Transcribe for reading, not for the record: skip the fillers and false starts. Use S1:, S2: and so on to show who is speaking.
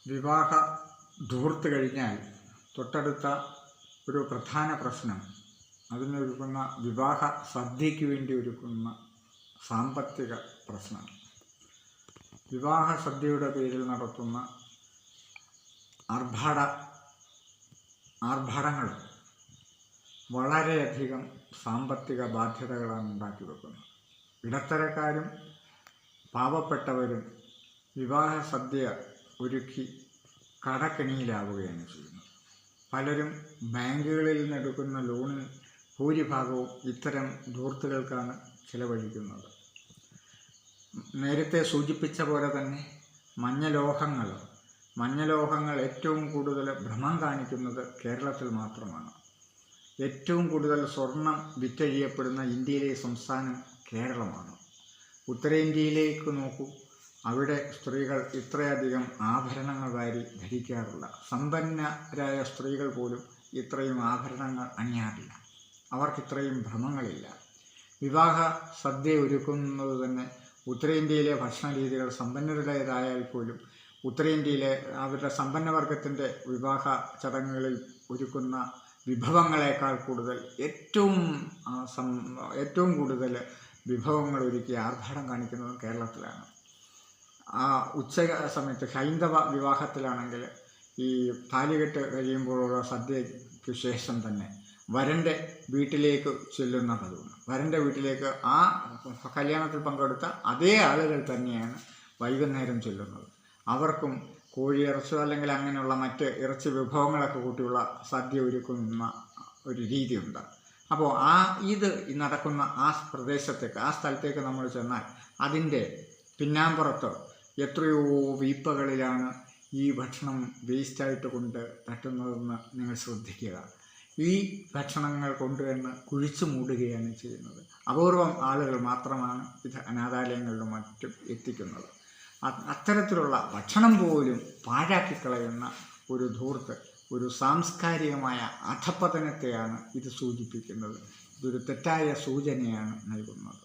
S1: വിവാഹ ധൂർത്ത് കഴിഞ്ഞാൽ തൊട്ടടുത്ത ഒരു പ്രധാന പ്രശ്നം അതിനൊരുക്കുന്ന വിവാഹ സദ്യയ്ക്ക് വേണ്ടി ഒരുക്കുന്ന സാമ്പത്തിക പ്രശ്നമാണ്. വിവാഹ സദ്യയുടെ പേരിൽ നടത്തുന്ന ആർഭാടങ്ങൾ വളരെയധികം സാമ്പത്തിക ബാധ്യതകളാണ് ഉണ്ടാക്കി വെക്കുന്നത്. ഇടത്തരക്കാരും പാവപ്പെട്ടവരും വിവാഹ സദ്യ ഒരുക്കി കടക്കെണിയിലാവുകയാണ് ചെയ്യുന്നത്. പലരും ബാങ്കുകളിൽ നിന്നെടുക്കുന്ന ലോണിൽ ഭൂരിഭാഗവും ഇത്തരം ധൂർത്തുകൾക്കാണ് ചിലവഴിക്കുന്നത്. നേരത്തെ സൂചിപ്പിച്ച പോലെ തന്നെ മഞ്ഞലോഹങ്ങൾ ഏറ്റവും കൂടുതൽ ഭ്രമം കാണിക്കുന്നത് കേരളത്തിൽ മാത്രമാണ്. ഏറ്റവും കൂടുതൽ സ്വർണം വിറ്റഴിയപ്പെടുന്ന ഇന്ത്യയിലെ സംസ്ഥാനം കേരളമാണ്. ഉത്തരേന്ത്യയിലേക്ക് നോക്കൂ, അവിടെ സ്ത്രീകൾ ഇത്രയധികം ആഭരണങ്ങൾ വാരി ധരിക്കാറില്ല. സമ്പന്നരായ സ്ത്രീകൾ പോലും ഇത്രയും ആഭരണങ്ങൾ അണിയാറില്ല. അവർക്കിത്രയും ഭ്രമങ്ങളില്ല. വിവാഹ സദ്യ ഒരുക്കുന്നത് തന്നെ ഉത്തരേന്ത്യയിലെ ഭക്ഷണ രീതികൾ സമ്പന്നരുടേതായാൽ പോലും ഉത്തരേന്ത്യയിലെ അവരുടെ സമ്പന്നവർഗത്തിൻ്റെ വിവാഹ ചടങ്ങുകളിൽ ഒരുക്കുന്ന വിഭവങ്ങളെക്കാൾ കൂടുതൽ ഏറ്റവും കൂടുതൽ വിഭവങ്ങൾ ഒരുക്കി ആർഭാടം കാണിക്കുന്നത് കേരളത്തിലാണ്. ഉച്ച സമയത്ത് ഹൈന്ദവ വിവാഹത്തിലാണെങ്കിൽ ഈ താലികെട്ട് കഴിയുമ്പോഴുള്ള സദ്യയ്ക്ക് ശേഷം തന്നെ വരൻ്റെ വീട്ടിലേക്ക് ചെല്ലുന്ന പതിവുണ്ട്. വരൻ്റെ വീട്ടിലേക്ക് ആ കല്യാണത്തിൽ പങ്കെടുത്ത അതേ ആളുകൾ തന്നെയാണ് വൈകുന്നേരം ചെല്ലുന്നത്. അവർക്കും കോഴിയിറച്ചോ അല്ലെങ്കിൽ അങ്ങനെയുള്ള മറ്റ് ഇറച്ചി വിഭവങ്ങളൊക്കെ കൂട്ടിയുള്ള സദ്യ ഒരുക്കുന്ന ഒരു രീതിയുണ്ട്. അപ്പോൾ ഇത് നടക്കുന്ന ആ പ്രദേശത്തേക്ക്, ആ സ്ഥലത്തേക്ക് നമ്മൾ ചെന്നാൽ അതിൻ്റെ പിന്നാമ്പുറത്ത് എത്രയോ വീപ്പകളിലാണ് ഈ ഭക്ഷണം വേസ്റ്റായിട്ട് കൊണ്ട് തട്ടുന്നതെന്ന് നിങ്ങൾ ശ്രദ്ധിക്കുക. ഈ ഭക്ഷണങ്ങൾ കൊണ്ടുവന്ന് കുഴിച്ചു മൂടുകയാണ് ചെയ്യുന്നത്. അപൂർവം ആളുകൾ മാത്രമാണ് ഇത് അനാഥാലയങ്ങളിലും മറ്റും എത്തിക്കുന്നത്. അത്തരത്തിലുള്ള ഭക്ഷണം പോലും പാഴാക്കിക്കളയുന്ന ഒരു ധൂർത്ത്, ഒരു സാംസ്കാരികമായ അധപ്പതനത്തെയാണ് ഇത് സൂചിപ്പിക്കുന്നത്. ഇതൊരു തെറ്റായ സൂചനയാണ് നൽകുന്നത്.